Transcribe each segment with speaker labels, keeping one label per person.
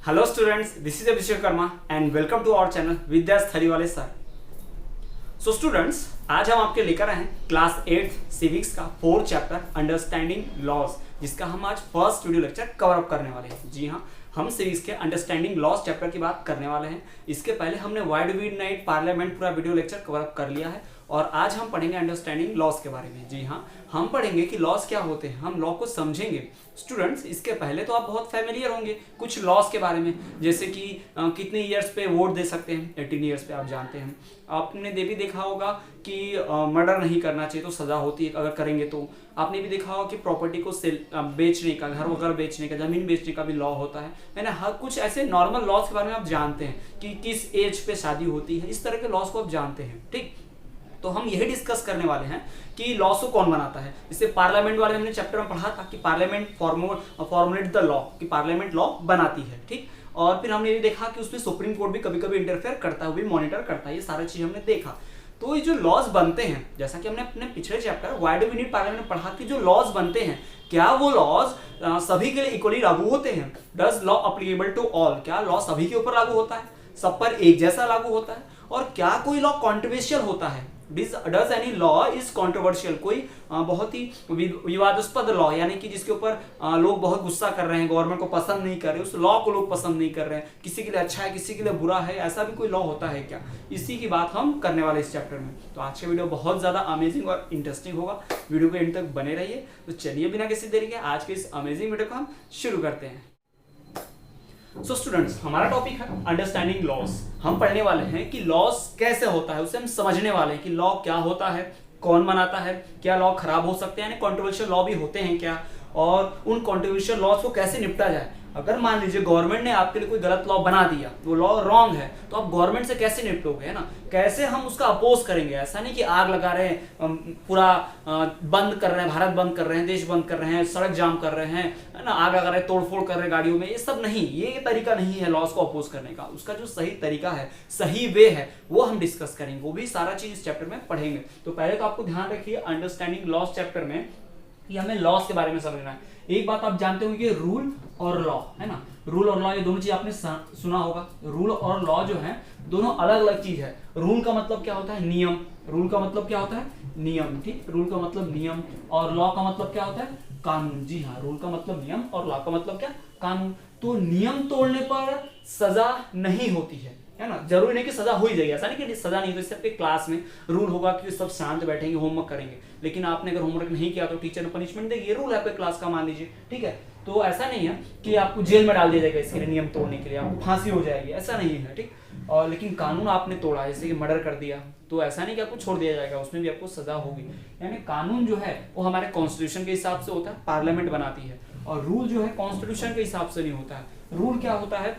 Speaker 1: Hello students, this is Abhishek Karma and welcome to our channel विद्या स्थली वाले sir. So students, आज हम आपके लेकर आए हैं क्लास 8 सिविक्स का 4th चैप्टर अंडरस्टैंडिंग लॉज, जिसका हम आज first video lecture cover up करने वाले हैं। जी हाँ, हम सिविक्स के अंडरस्टैंडिंग लॉज चैप्टर की बात करने वाले हैं। इसके पहले हमने वाइड वीड नाइट पार्लियामेंट पूरा वीडियो लेक्चर कवर अप कर लिया है और आज हम पढ़ेंगे अंडरस्टैंडिंग लॉज के बारे में। जी हाँ, हम पढ़ेंगे कि लॉज क्या होते हैं, हम लॉ को समझेंगे। स्टूडेंट्स, इसके पहले तो आप बहुत फैमिलियर होंगे कुछ लॉज के बारे में, जैसे कि कितने ईयर्स पे वोट दे सकते हैं, 18 ईयर्स पे आप जानते हैं। आपने भी देखा होगा कि मर्डर नहीं करना चाहिए तो सज़ा होती है अगर करेंगे तो। आपने भी देखा होगा कि प्रॉपर्टी को बेचने का, घर वगैरह बेचने का, ज़मीन बेचने का भी लॉ होता है ना। हर कुछ ऐसे नॉर्मल लॉज के बारे में आप जानते हैं कि किस एज पे शादी होती है, इस तरह के लॉज को आप जानते हैं। ठीक, तो हम यही डिस्कस करने वाले हैं कि लॉ को कौन बनाता है। इससे पार्लियामेंट वाले हमने चैप्टर में पढ़ा था कि पार्लियामेंट फॉर्मुलेट द लॉ, कि पार्लियामेंट लॉ बनाती है। ठीक, और फिर हमने ये देखा कि उसमें सुप्रीम कोर्ट भी कभी कभी इंटरफेयर करता है, वो भी मॉनिटर करता है। ये सारी चीज हमने देखा। तो ये जो लॉज बनते हैं, जैसा कि हमने अपने पिछले chapter why do we need parliament में पढ़ा कि जो लॉज बनते हैं, क्या वो लॉज सभी के लिए इक्वली लागू होते हैं? Does law applicable to all? क्या लॉ सभी के ऊपर लागू होता है, सब पर एक जैसा लागू होता है? और क्या कोई लॉ कॉन्ट्रोवर्शियल होता है? Does any law is controversial? कोई बहुत ही विवादास्पद लॉ, यानी कि जिसके ऊपर लोग बहुत गुस्सा कर रहे हैं, गवर्नमेंट को पसंद नहीं कर रहे, उस लॉ को लोग पसंद नहीं कर रहे हैं, किसी के लिए अच्छा है किसी के लिए बुरा है, ऐसा भी कोई लॉ होता है क्या? इसी की बात हम करने वाले इस चैप्टर में। तो आज का वीडियो बहुत ज्यादा अमेजिंग और इंटरेस्टिंग होगा, वीडियो के एंड तक बने रहिए। तो चलिए बिना किसी देरी के आज के इस अमेजिंग वीडियो को हम शुरू करते हैं। सो स्टूडेंट्स, हमारा टॉपिक है अंडरस्टैंडिंग लॉज। हम पढ़ने वाले हैं कि लॉज कैसे होता है, उसे हम समझने वाले हैं कि लॉ क्या होता है, कौन बनाता है, क्या लॉ खराब हो सकते हैं, यानी कॉन्ट्रोवर्शियल लॉ भी होते हैं क्या, और उन कॉन्ट्रोवर्शियल लॉज को कैसे निपटा जाए। अगर मान लीजिए गवर्नमेंट ने आपके लिए कोई गलत लॉ बना दिया, वो लॉ रॉन्ग है, तो आप गवर्नमेंट से कैसे निपटोगे, है ना? कैसे हम उसका अपोज करेंगे? ऐसा नहीं कि आग लगा रहे हैं, पूरा बंद कर रहे हैं, भारत बंद कर रहे हैं, देश बंद कर रहे हैं, सड़क जाम कर रहे हैं, है ना, आग लगा रहे हैं, तोड़फोड़ कर रहे हैं गाड़ियों में। ये सब नहीं, ये तरीका नहीं है लॉज को अपोज करने का। उसका जो सही तरीका है, सही वे है, वो हम डिस्कस करेंगे। वो भी सारा चीज इस चैप्टर में पढ़ेंगे। तो पहले तो आपको ध्यान रखिए अंडरस्टैंडिंग लॉज चैप्टर में कि हमें लॉज के बारे में समझना है। एक बात आप जानते हो कि रूल और लॉ, है ना, रूल और लॉ ये दोनों चीज आपने सुना होगा। रूल और लॉ जो है दोनों अलग अलग चीज है। रूल का मतलब क्या होता है? नियम। रूल का मतलब क्या होता है? नियम। ठीक, रूल का मतलब नियम, और लॉ का मतलब क्या होता है? कानून। जी हाँ, रूल का मतलब नियम और लॉ का मतलब क्या? कानून। तो नियम तोड़ने पर सजा नहीं होती है ना? जरूरी नहीं कि सजा हो ही जाएगी, ऐसा नहीं कि सजा नहीं। तो इससे आपके क्लास में रूल होगा कि सब शांत बैठेंगे, होमवर्क करेंगे, लेकिन आपने अगर होमवर्क नहीं किया तो टीचर ने पनिशमेंट देगी। ये रूल है आपके क्लास का, मान लीजिए। ठीक है, तो ऐसा नहीं है कि आपको जेल में डाल दिया जाएगा इसके लिए, नियम तोड़ने के लिए आपको फांसी हो जाएगी, ऐसा नहीं है। ठीक, और लेकिन कानून आपने तोड़ा, जैसे कि मर्डर कर दिया, तो ऐसा नहीं कि आपको छोड़ दिया जाएगा, उसमें भी आपको सजा होगी। यानी कानून जो है वो हमारे कॉन्स्टिट्यूशन के हिसाब से होता है, पार्लियामेंट बनाती है। और रूल जो है कॉन्स्टिट्यूशन के हिसाब से नहीं होता है। रूल क्या होता है?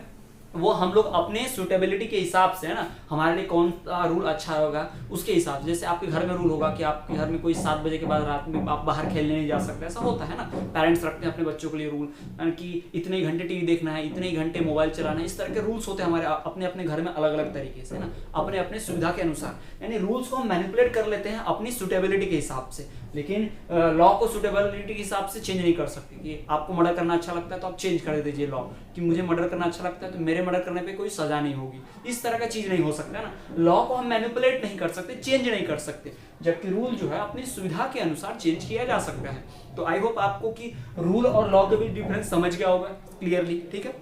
Speaker 1: वो हम लोग अपने सुटेबिलिटी के हिसाब से, है ना, हमारे लिए कौन सा रूल अच्छा होगा उसके हिसाब से। जैसे आपके घर में रूल होगा कि आपके घर में कोई 7 बजे के बाद रात में आप बाहर खेलने नहीं जा सकते, ऐसा होता है ना। पेरेंट्स रखते हैं अपने बच्चों के लिए रूल कि इतने ही घंटे टीवी देखना है, इतने ही घंटे मोबाइल चलाना है। इस तरह के रूल्स होते हैं हमारे अपने अपने घर में अलग अलग तरीके से, है ना, अपने अपने सुविधा के अनुसार। यानी रूल्स को हम मैनिपुलेट कर लेते हैं अपनी सुटेबिलिटी के हिसाब से, लेकिन लॉ को सुटेबिलिटी के हिसाब से चेंज नहीं कर सकते। कि आपको मर्डर करना अच्छा लगता है तो आप चेंज कर दीजिए लॉ कि मुझे मर्डर करना अच्छा लगता है तो मेरे मर्डर करने पे कोई सजा नहीं होगी। इस तरह का चीज नहीं हो सकता ना। लॉ को हम मैनिपुलेट नहीं कर सकते, चेंज नहीं कर सकते, जबकि रूल जो है अपनी सुविधा के अनुसार चेंज किया जा सकता है। तो आई होप आपको कि रूल और लॉ के बीच डिफरेंस समझ गया होगा क्लियरली। ठीक है,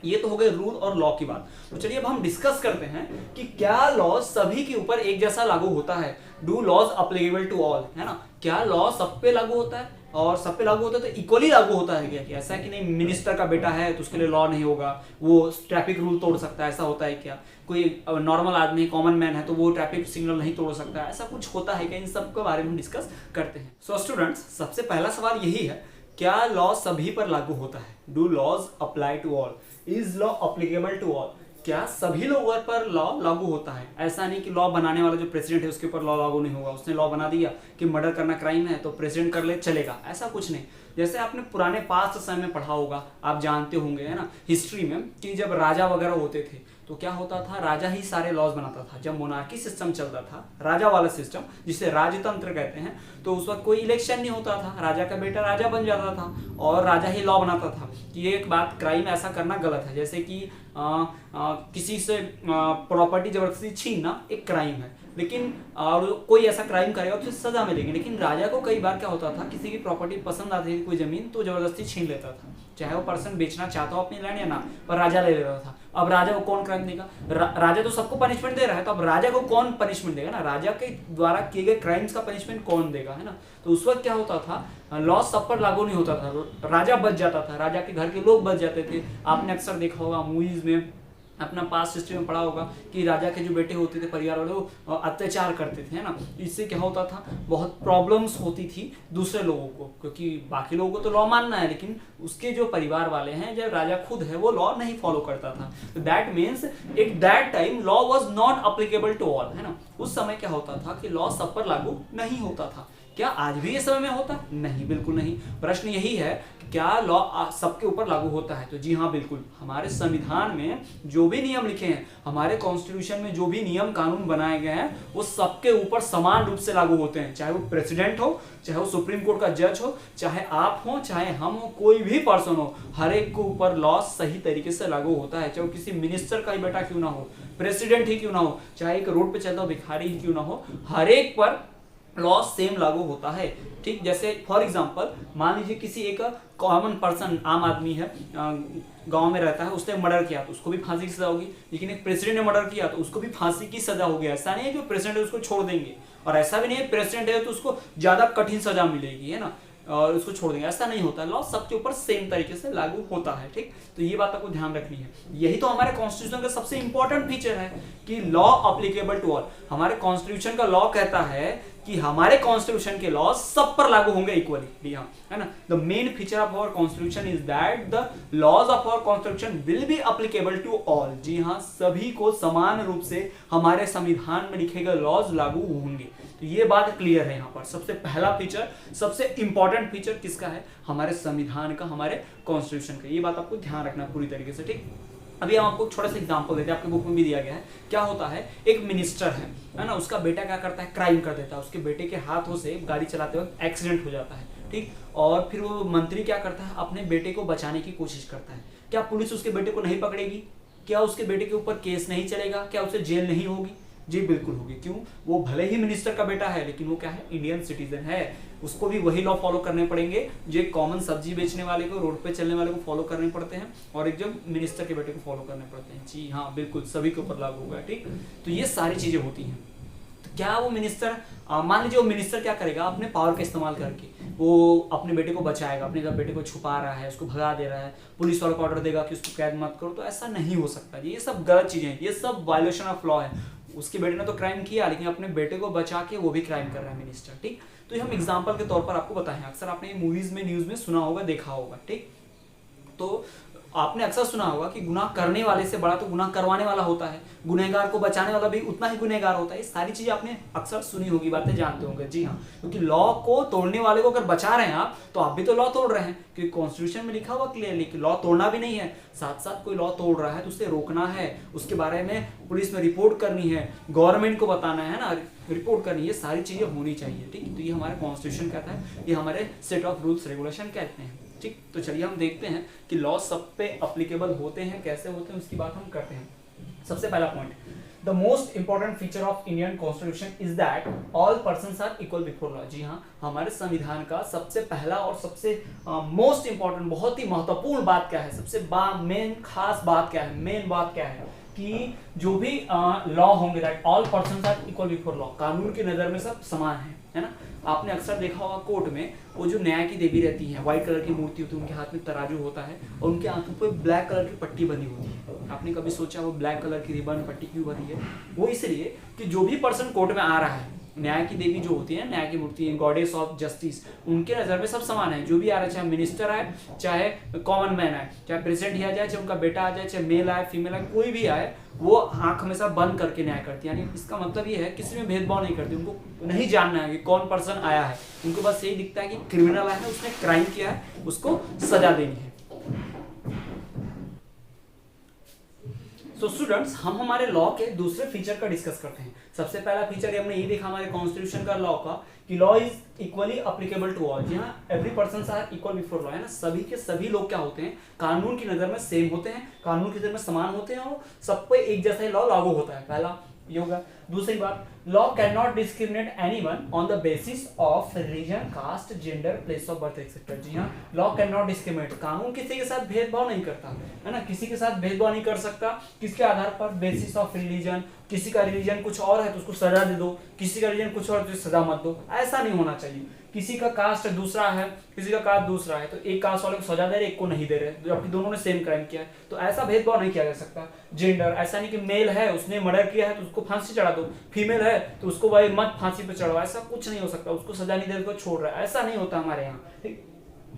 Speaker 1: ये तो हो गए रूल और लॉ की बात। तो चलिए अब हम डिस्कस करते हैं कि क्या लॉ सभी के ऊपर एक जैसा लागू होता है? Do laws applicable to all, है ना? क्या लॉ सब पे लागू होता है? और सब पे लागू होता है तो इक्वली लागू होता है क्या? कि ऐसा है कि नहीं, मिनिस्टर का बेटा है तो उसके लिए लॉ नहीं होगा, वो ट्रैफिक रूल तोड़ सकता है, ऐसा होता है क्या? कोई नॉर्मल आदमी, कॉमन मैन है तो वो ट्रैफिक सिग्नल नहीं तोड़ सकता, ऐसा कुछ होता है क्या? इन सब के बारे में हम डिस्कस करते हैं। सो स्टूडेंट्स, सबसे पहला सवाल यही है, क्या लॉ सभी पर लागू होता है? Do laws apply to all? Is law applicable to all? क्या सभी लोगों पर लॉ लागू होता है? ऐसा नहीं कि लॉ बनाने वाला जो प्रेसिडेंट है उसके ऊपर लॉ लागू नहीं होगा, उसने लॉ बना दिया कि मर्डर करना क्राइम है तो प्रेसिडेंट कर ले चलेगा, ऐसा कुछ नहीं। जैसे आपने पुराने पास्ट समय में पढ़ा होगा, आप जानते होंगे है ना हिस्ट्री में, कि जब राजा वगैरह होते थे तो क्या होता था, राजा ही सारे लॉज बनाता था। जब मोनार्की सिस्टम चलता था, राजा वाला सिस्टम जिसे राजतंत्र कहते हैं, तो उस वक्त कोई इलेक्शन नहीं होता था, राजा का बेटा राजा बन जाता था और राजा ही लॉ बनाता था कि ये एक बात क्राइम ऐसा करना गलत है। जैसे कि किसी से प्रॉपर्टी जबरदस्ती छीनना एक क्राइम है, लेकिन और कोई ऐसा क्राइम करेगा तो सजा मिलेगी। लेकिन राजा को कई बार क्या होता था, किसी की प्रॉपर्टी पसंद आती थी, कोई जमीन, तो जबरदस्ती छीन लेता था, चाहे वो पर्सन बेचना चाहता हो अपनी लैंड या ना, पर राजा ले लेता था। अब राजा को कौन क्राइम देगा, राजा तो सबको पनिशमेंट दे रहा है, तो अब राजा को कौन पनिशमेंट देगा ना, राजा के द्वारा किए गए क्राइम्स का पनिशमेंट कौन देगा, है ना। तो उस वक्त क्या होता था, लॉ सब पर लागू नहीं होता था, राजा बच जाता था, राजा के घर के लोग बच जाते थे। आपने अक्सर देखा होगा मूवीज में, अपना पास्ट हिस्ट्री में पढ़ा होगा कि राजा के जो बेटे होते थे, परिवार वाले, वो अत्याचार करते थे, है ना। इससे क्या होता था, बहुत प्रॉब्लम्स होती थी दूसरे लोगों को, क्योंकि बाकी लोगों को तो लॉ मानना है, लेकिन उसके जो परिवार वाले हैं, जब राजा खुद है, वो लॉ नहीं फॉलो करता था। तो that means at that time law was not applicable to all, है ना। उस समय क्या होता था कि लॉ सब पर लागू नहीं होता था। क्या आज भी ये समय में होता? नहीं, बिल्कुल नहीं। प्रश्न यही है कि क्या लॉ सबके ऊपर लागू होता है? तो जी हाँ, बिल्कुल। हमारे संविधान में जो भी नियम लिखे हैं, हमारे कॉन्स्टिट्यूशन में जो भी नियम कानून बनाए गए हैं, वो सबके ऊपर समान रूप से लागू होते हैं। चाहे वो प्रेसिडेंट हो, चाहे वो सुप्रीम कोर्ट का जज हो, चाहे आप हो, चाहे हम हो, कोई भी पर्सन हो, हर एक के ऊपर लॉ सही तरीके से लागू होता है। चाहे वो किसी मिनिस्टर का ही बेटा क्यों ना हो, प्रेसिडेंट ही क्यों ना हो, चाहे एक रोड पे चलता हो भिखारी ही क्यों ना हो, हर एक पर लॉ सेम लागू होता है। ठीक, जैसे फॉर एग्जांपल मान लीजिए किसी एक कॉमन पर्सन, आम आदमी है, गांव में रहता है, उसने मर्डर किया तो उसको भी फांसी की सजा होगी। लेकिन एक प्रेसिडेंट ने मर्डर किया तो उसको भी फांसी की सजा होगी। ऐसा नहीं है कि प्रेसिडेंट है उसको छोड़ देंगे, और ऐसा भी नहीं है प्रेसिडेंट है तो उसको ज्यादा कठिन सजा मिलेगी, है ना, और उसको छोड़ देंगे, ऐसा नहीं होता। लॉ सबके ऊपर सेम तरीके से लागू होता है। ठीक, तो ये बात आपको ध्यान रखनी है। यही तो हमारे कॉन्स्टिट्यूशन का सबसे इंपॉर्टेंट फीचर है कि लॉ अप्लीकेबल टू ऑल। हमारे कॉन्स्टिट्यूशन का लॉ कहता है कि हमारे कॉन्स्टिट्यूशन के लॉ सब पर लागू होंगे इक्वली, हाँ, है ना। The main feature of our constitution is that the laws of our constitution will be applicable to all. जी हाँ, सभी को समान रूप से हमारे संविधान में लिखे गए लॉज लागू होंगे। तो ये बात क्लियर है। यहाँ पर सबसे पहला फीचर, सबसे इंपॉर्टेंट फीचर किसका है? हमारे संविधान का, हमारे कॉन्स्टिट्यूशन का। ये बात आपको ध्यान रखना पूरी तरीके से। ठीक, अभी हम आपको छोटा सा एग्जांपल देते हैं, आपके बुक में भी दिया गया है। क्या होता है, एक मिनिस्टर है ना, उसका बेटा क्या करता है, क्राइम कर देता है, उसके बेटे के हाथों से गाड़ी चलाते वक्त एक्सीडेंट हो जाता है। ठीक, और फिर वो मंत्री क्या करता है, अपने बेटे को बचाने की कोशिश करता है। क्या पुलिस उसके बेटे को नहीं पकड़ेगी? क्या उसके बेटे के ऊपर केस नहीं चलेगा? क्या उसे जेल नहीं होगी? जी बिल्कुल होगी। क्यों? वो भले ही मिनिस्टर का बेटा है, लेकिन वो क्या है, इंडियन सिटीजन है। उसको भी वही लॉ फॉलो करने पड़ेंगे जो एक कॉमन सब्जी बेचने वाले को, रोड पे चलने वाले को फॉलो करने पड़ते हैं, और एक जो मिनिस्टर के बेटे को फॉलो करने पड़ते हैं। जी हाँ, बिल्कुल, सभी के ऊपर लागू होगा। ठीक, तो ये सारी चीजें होती हैं। तो क्या वो मिनिस्टर, मान लीजिए वो मिनिस्टर क्या करेगा, अपने पावर का इस्तेमाल करके वो अपने बेटे को बचाएगा, अपने बेटे को छुपा रहा है, उसको भगा दे रहा है, पुलिस वालों को ऑर्डर देगा कि उसको कैद मत करो, तो ऐसा नहीं हो सकता। ये सब गलत चीजें हैं, ये सब वायलेशन ऑफ लॉ है। उसके बेटे ने तो क्राइम किया, लेकिन अपने बेटे को बचा के वो भी क्राइम कर रहा है मिनिस्टर। ठीक, तो ये हम एग्जांपल के तौर पर आपको बताएं। अक्सर आपने मूवीज में, न्यूज में सुना होगा, देखा होगा। ठीक, तो आपने अक्सर सुना होगा कि गुनाह करने वाले से बड़ा तो गुनाह करवाने वाला होता है, गुनहगार को बचाने वाला भी उतना ही गुनहगार होता है। ये सारी चीजें आपने अक्सर सुनी होगी, बातें जानते होंगे। जी हाँ, क्योंकि लॉ को तोड़ने वाले को अगर बचा रहे हैं आप, तो आप भी तो लॉ तोड़ रहे हैं, क्योंकि कॉन्स्टिट्यूशन में लिखा हुआ क्लियरली कि लॉ तोड़ना भी नहीं है। साथ साथ कोई लॉ तोड़ रहा है तो उसे रोकना है, उसके बारे में पुलिस में रिपोर्ट करनी है, गवर्नमेंट को बताना है ना, रिपोर्ट करनी है। ये सारी चीजें होनी चाहिए। ठीक, तो ये हमारे कॉन्स्टिट्यूशन कहता है, ये हमारे सेट ऑफ रूल्स रेगुलेशन कहते हैं। ठीक, तो चलिए हम देखते हैं कि लॉ सब पे अप्लीकेबल होते हैं, कैसे होते हैं, उसकी बात हम करते हैं। सबसे पहला point, the most important feature of Indian constitution is that all persons are equal before law. जी हाँ, हमारे संविधान का सबसे पहला और सबसे मोस्ट इंपॉर्टेंट, बहुत ही महत्वपूर्ण बात क्या है, सबसे मेन खास बात क्या है, मेन बात क्या है कि जो भी लॉ होंगे, that all persons are equal before law, कानून की नजर में सब समान है ना। आपने अक्सर देखा होगा कोर्ट में वो जो न्याय की देवी रहती है, व्हाइट कलर की मूर्ति होती है, उनके हाथ में तराजू होता है और उनके आंखों पे ब्लैक कलर की पट्टी बनी होती है। आपने कभी सोचा वो ब्लैक कलर की रिबन पट्टी क्यों बनी है? वो इसलिए कि जो भी पर्सन कोर्ट में आ रहा है न्याय की देवी जो होती है, न्याय की मूर्ति, गॉडेस ऑफ जस्टिस, उनके नजर में सब समान है। जो भी आ रहा है, चाहे मिनिस्टर आए, चाहे कॉमन मैन आए, चाहे प्रेसिडेंट ही आ जाए, चाहे उनका बेटा आ जाए, चाहे मेल आए, फीमेल आए, कोई भी आए, वो आंख हमेशा बंद करके न्याय करती है। यानी इसका मतलब ये है किसी में भेदभाव नहीं करती। उनको नहीं जानना है कि कौन पर्सन आया है, उनको बस यही दिखता है कि क्रिमिनल आया है, उसने क्राइम किया है, उसको सजा देनी है। सो स्टूडेंट्स, हम हमारे लॉ के दूसरे फीचर का डिस्कस करते हैं। सबसे पहला फीचर हमने ये देखा हमारे कॉन्स्टिट्यूशन का लॉ का, कि law is equally applicable to all. जी हाँ, every person are equal before law, है ना, सभी के सभी लोग क्या होते हैं, कानून की नजर में सेम होते हैं, कानून की नजर में समान होते हैं, और सब पे एक जैसा ही लॉ लागू होता है। पहला ये होगा। दूसरी बात, law can not discriminate anyone on the basis of religion, caste, gender, place of birth etcetera. जी हाँ, लॉ कैन नॉट डिस्क्रिमिनेट, कानून किसी के साथ भेदभाव नहीं करता, है ना, किसी के साथ भेदभाव नहीं कर सकता। किसके आधार पर? Basis of religion. किसी का रिलीजन कुछ और है तो उसको सजा दे दो, किसी का रिलीजन कुछ और तो सजा मत दो, ऐसा नहीं होना चाहिए। किसी का कास्ट दूसरा है, किसी का कास्ट दूसरा है, तो एक कास्ट वाले को सजा दे रहे, एक को नहीं दे रहे, जबकि दोनों ने सेम क्राइम किया है, तो ऐसा भेदभाव नहीं किया जा सकता। जेंडर, ऐसा नहीं कि मेल है उसने मर्डर किया है तो उसको फांसी चढ़ा दो, फीमेल है तो उसको भाई मत फांसी पे चढ़ाओ, ऐसा कुछ नहीं हो सकता। उसको सजा नहीं दे रहे, छोड़ रहा है, ऐसा नहीं होता हमारे यहाँ, ठीक।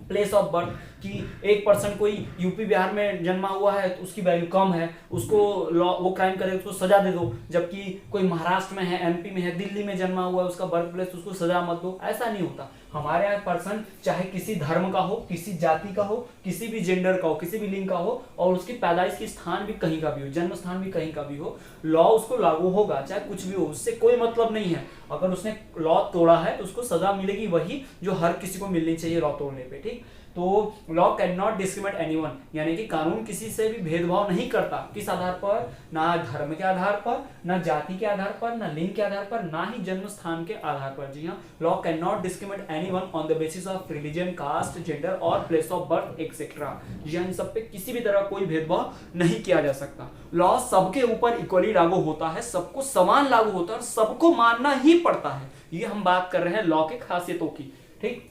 Speaker 1: प्लेस ऑफ बर्थ, कि एक पर्सन कोई यूपी बिहार में जन्मा हुआ है तो उसकी वैल्यू कम है, उसको लॉ, वो क्राइम करे उसको सजा दे दो, जबकि कोई महाराष्ट्र में है, एमपी में है, दिल्ली में जन्मा हुआ है, उसका बर्थ प्लेस, उसको सजा मत दो, ऐसा नहीं होता। हमारे यहाँ पर्सन चाहे किसी धर्म का हो, किसी जाति का हो, किसी भी जेंडर का हो, किसी भी लिंग का हो, और उसकी पैदाइश की स्थान भी कहीं का भी हो, जन्म स्थान भी कहीं का भी हो, लॉ उसको लागू होगा, चाहे कुछ भी हो, उससे कोई मतलब नहीं है। अगर उसने लॉ तोड़ा है तो उसको सजा मिलेगी वही जो हर किसी को मिलनी चाहिए लॉ तोड़ने पे, ठीक। तो law can not discriminate anyone, यानी कि कानून किसी से भी भेदभाव नहीं करता। किस आधार पर? ना धर्म के आधार पर, ना जाति के आधार पर, ना लिंग के आधार पर, ना ही जन्म स्थान के आधार पर। जी हाँ, law can not discriminate anyone on the basis of religion, caste, gender और प्लेस ऑफ बर्थ एक्सेट्रा। जी हाँ, इन सब पे किसी भी तरह कोई भेदभाव नहीं किया जा सकता। लॉ सबके ऊपर इक्वली लागू होता है, सबको समान लागू होता है और सबको मानना ही पड़ता है। ये हम बात कर रहे हैं लॉ के खासियतों की, ठीक।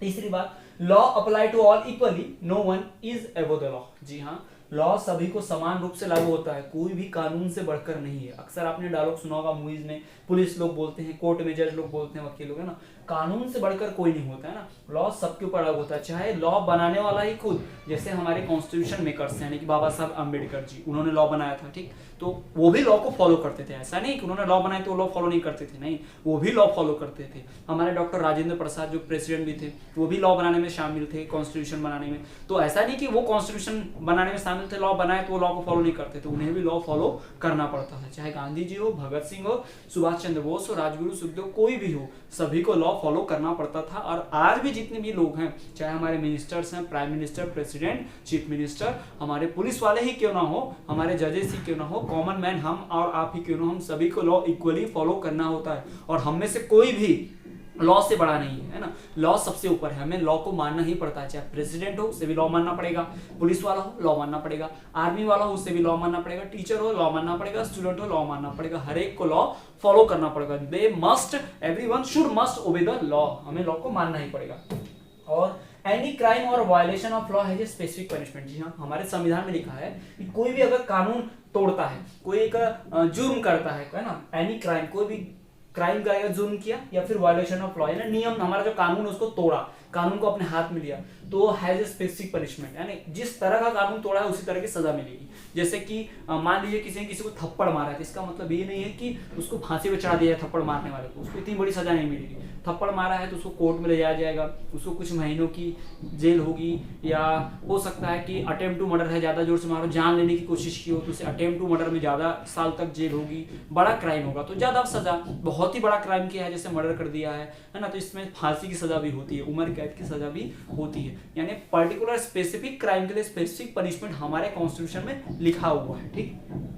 Speaker 1: तीसरी बात, law apply to all equally, no one is above the law. जी हाँ, लॉ सभी को समान रूप से लागू होता है, कोई भी कानून से बढ़कर नहीं है। अक्सर आपने डायलॉग सुना होगा मूवीज में, पुलिस लोग बोलते हैं, कोर्ट में जज लोग बोलते हैं, वकील लोग, है ना, कानून से बढ़कर कोई नहीं होता है ना, लॉ सबके ऊपर लागू होता है। चाहे लॉ बनाने वाला ही खुद, जैसे हमारे कॉन्स्टिट्यूशन मेकर्स यानी कि बाबा साहब अम्बेडकर जी, उन्होंने लॉ बनाया था, ठीक, तो वो भी लॉ को फॉलो करते थे। ऐसा नहीं कि उन्होंने लॉ बनाया तो वो लॉ फॉलो नहीं करते थे, नहीं, वो भी लॉ फॉलो करते थे। हमारे डॉक्टर राजेंद्र प्रसाद जो प्रेसिडेंट भी थे, वो भी लॉ बनाने में शामिल थे, कॉन्स्टिट्यूशन बनाने में। तो ऐसा नहीं कि वो कॉन्स्टिट्यूशन बनाने में शामिल थे, लॉ बनाए तो वो लॉ को फॉलो नहीं करते थे, उन्हें भी लॉ फॉलो करना पड़ता था। चाहे गांधी जी हो, भगत सिंह हो, सुभाष चंद्र बोस हो, राजगुरु, सुखदेव, कोई भी हो, सभी को लॉ फॉलो करना पड़ता था। और आज भी जितने भी लोग हैं, चाहे हमारे मिनिस्टर्स हैं, prime minister, president, chief minister, हमारे पुलिस वाले ही क्यों ना हो, हमारे जजेस ही क्यों ना हो, कॉमन मैन हम और आप ही क्यों ना हो, हम सभी को लॉ इक्वली फॉलो करना होता है। और हम में से कोई भी लॉ से बड़ा नहीं है ना, लॉ सबसे ऊपर है, हमें लॉ को मानना ही पड़ता है। चाहे प्रेसिडेंट हो उसे भी लॉ मानना पड़ेगा, पुलिस वाला हो लॉ मानना पड़ेगा, आर्मी वाला हो उससे भी लॉ मानना पड़ेगा, टीचर हो लॉ मानना पड़ेगा, स्टूडेंट हो लॉ मानना पड़ेगा, हर एक को लॉ फॉलो करना पड़ेगा। They must, everyone should must obey the law, हमें लॉ को मानना ही पड़ेगा। और एनी क्राइम और violation of law has a specific punishment. जी हाँ, हमारे संविधान में लिखा है कि कोई भी अगर कानून तोड़ता है, कोई एक जुर्म करता है ना, एनी क्राइम, कोई भी क्राइम करेगा, जुर्म किया, या फिर वायलेशन ऑफ लॉ, यानी नियम, हमारा जो कानून उसको तोड़ा, कानून को अपने हाथ में लिया, तो हैज ए स्पेसिफिक पनिशमेंट, यानी जिस तरह का कानून तोड़ा है उसी तरह की सजा मिलेगी। जैसे कि मान लीजिए किसी ने किसी को थप्पड़ मारा है, तो इसका मतलब ये नहीं है कि उसको फांसी पे चढ़ा दिया है थप्पड़ मारने वाले को, उसको इतनी बड़ी सजा नहीं मिलेगी। थप्पड़ मारा है तो उसको कोर्ट में ले जाया जाएगा, उसको कुछ महीनों की जेल होगी, या हो सकता है कि अटेम्प्ट टू मर्डर है, ज्यादा जोर से मारो, जान लेने की कोशिश की हो तो उसे अटेम्प्ट टू मर्डर में ज्यादा साल तक जेल होगी। बड़ा क्राइम होगा तो ज्यादा सजा, बहुत ही बड़ा क्राइम किया है जैसे मर्डर कर दिया है ना, तो इसमें फांसी की सजा भी होती है, उम्र कैद की सजा भी होती है। यानी पर्टिकुलर स्पेसिफिक क्राइम के लिए स्पेसिफिक पनिशमेंट हमारे कॉन्स्टिट्यूशन में लिखा हुआ है, ठीक।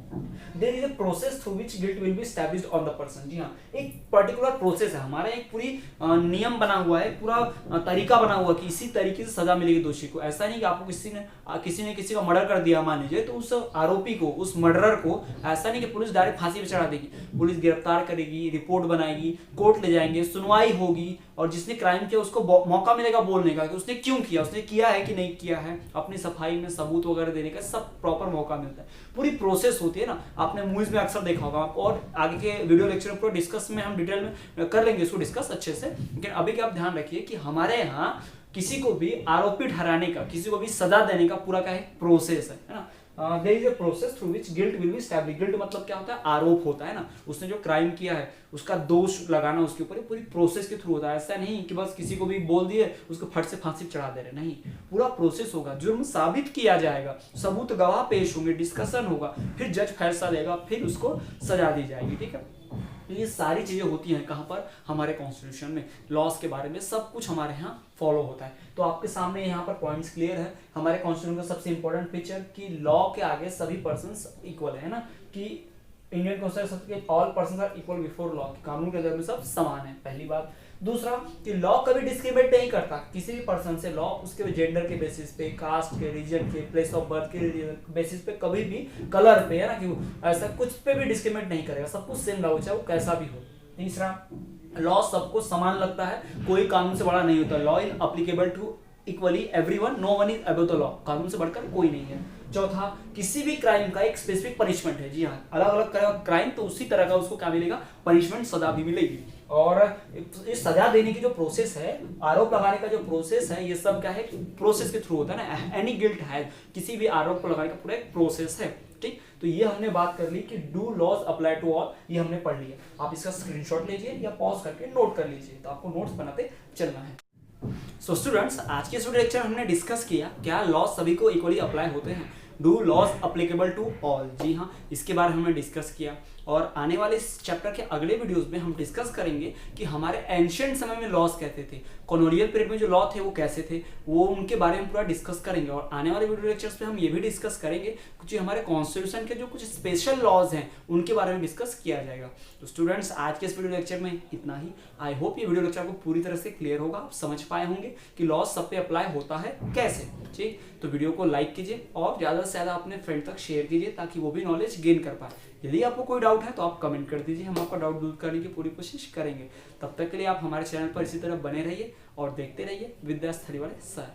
Speaker 1: There is a process through which guilt will be established on the person। जी हाँ, एक पर्टिकुलर प्रोसेस है हमारा, एक पूरी नियम बना हुआ है, पूरा तरीका बना हुआ है कि इसी तरीके से सजा मिलेगी दोषी को। ऐसा नहीं कि आपको किसी ने किसी का मर्डर कर दिया मान लीजिए, तो उस आरोपी को, उस मर्डरर को, ऐसा नहीं कि पुलिस डायरेक्ट फांसी पे चढ़ा देगी, पुलिस गिरफ्तार करेगी, रिपोर्ट बनाएगी, कोर्ट ले जाएंगे, सुनवाई होगी, और जिसने क्राइम किया उसको मौका मिलेगा बोलने का कि उसने क्यों किया, उसने किया है कि नहीं किया है, अपनी सफाई में सबूत वगैरह देने का सब प्रॉपर मौका मिलता है। पूरी प्रोसेस होती है ना, आपने मूवीज में अक्सर देखा होगा, और आगे के वीडियो लेक्चर में पूरा डिस्कस में हम डिटेल में कर लेंगे इसको डिस्कस अच्छे से। लेकिन अभी क्या आप ध्यान रखिए कि हमारे यहाँ किसी को भी आरोपी ठहराने का, किसी को भी सजा देने का पूरा क्या है, प्रोसेस है ना। There is a process through which guilt will be established. Guilt मतलब क्या होता है, आरोप होता है ना, उसने जो क्राइम किया है उसका दोष लगाना उसके ऊपर पूरी प्रोसेस के थ्रू होता है। ऐसा नहीं कि बस किसी को भी बोल दिए उसको फट से फांसी चढ़ा दे रहे, नहीं, पूरा प्रोसेस होगा, जुर्म साबित किया जाएगा, सबूत गवाह पेश होंगे, डिस्कशन होगा, फिर जज फैसला देगा, फिर उसको सजा दी जाएगी। ठीक है, तो ये सारी चीजें होती हैं कहाँ पर, हमारे कॉन्स्टिट्यूशन में, लॉस के बारे में सब कुछ हमारे यहाँ फॉलो होता है। तो आपके सामने यहाँ पर पॉइंट्स क्लियर है। हमारे कॉन्स्टिट्यूशन का सबसे इंपॉर्टेंट फीचर कि लॉ के आगे सभी पर्सन्स इक्वल है ना, कि Indian constitution all persons are equal before law, कानून के नजर में सब समान है, पहली बात। दूसरा कि लॉ कभी डिस्क्रिमिनेट नहीं करता किसी भी पर्सन से। लॉ उसके जेंडर के बेसिस पे, कास्ट के, रीजन के, प्लेस ऑफ बर्थ के बेसिस पे, कभी भी कलर पे, है ना, कि ऐसा कुछ पे भी डिस्क्रिमिनेट नहीं करेगा, सब कुछ सेम लागू चाहे वो कैसा भी हो। तीसरा, लॉ सबको समान लगता है, कोई कानून से बड़ा नहीं होता। Law is applicable to equally everyone, no one is above the law, कानून से बढ़कर कोई नहीं है। चौथा, किसी भी क्राइम का एक स्पेसिफिक पनिशमेंट है। जी हाँ, अलग अलग क्राइम तो उसी तरह का उसको क्या मिलेगा, पनिशमेंट, सजा भी मिलेगी। और इस सजा देने की जो प्रोसेस है, आरोप लगाने का जो प्रोसेस है, ये सब क्या है, प्रोसेस के थ्रू होता है ना। एनी गिल्ट है, किसी भी आरोप को लगाने का पूरा एक प्रोसेस है। ठीक, तो ये हमने बात कर ली कि do laws apply to all, ये हमने पढ़ लिया। आप इसका स्क्रीनशॉट लीजिए या पॉज करके नोट कर लीजिए, तो आपको नोट्स बनाते चलना है। सो स्टूडेंट्स, आज के स्टूडेंट लेक्चर हमने डिस्कस किया क्या लॉज सभी को इक्वली अप्लाई होते हैं, do laws applicable to all. जी हाँ, इसके बारे में हमने डिस्कस किया। और आने वाले इस चैप्टर के अगले वीडियोस में हम डिस्कस करेंगे कि हमारे एंशिएंट समय में लॉज कैसे थे, कॉलोनियल पीरियड में जो लॉ थे वो कैसे थे, वो उनके बारे में पूरा डिस्कस करेंगे। और आने वाले वीडियो लेक्चर्स में हम ये भी डिस्कस करेंगे कुछ हमारे कॉन्स्टिट्यूशन के जो कुछ स्पेशल लॉज हैं उनके बारे में डिस्कस किया जाएगा। तो स्टूडेंट्स, आज के इस वीडियो लेक्चर में इतना ही। आई होप ये वीडियो लेक्चर आपको पूरी तरह से क्लियर होगा, आप समझ पाए होंगे कि लॉज सब पे अप्लाई होता है कैसे। ठीक, तो वीडियो को लाइक कीजिए और ज़्यादा से ज़्यादा अपने फ्रेंड तक शेयर कीजिए ताकि वो भी नॉलेज गेन कर पाए। यदि आपको कोई डाउट है तो आप कमेंट कर दीजिए, हम आपका डाउट दूर करने की पूरी कोशिश करेंगे। तब तक के लिए आप हमारे चैनल पर इसी तरह बने रहिए और देखते रहिए विद्यास थरीवाले सर।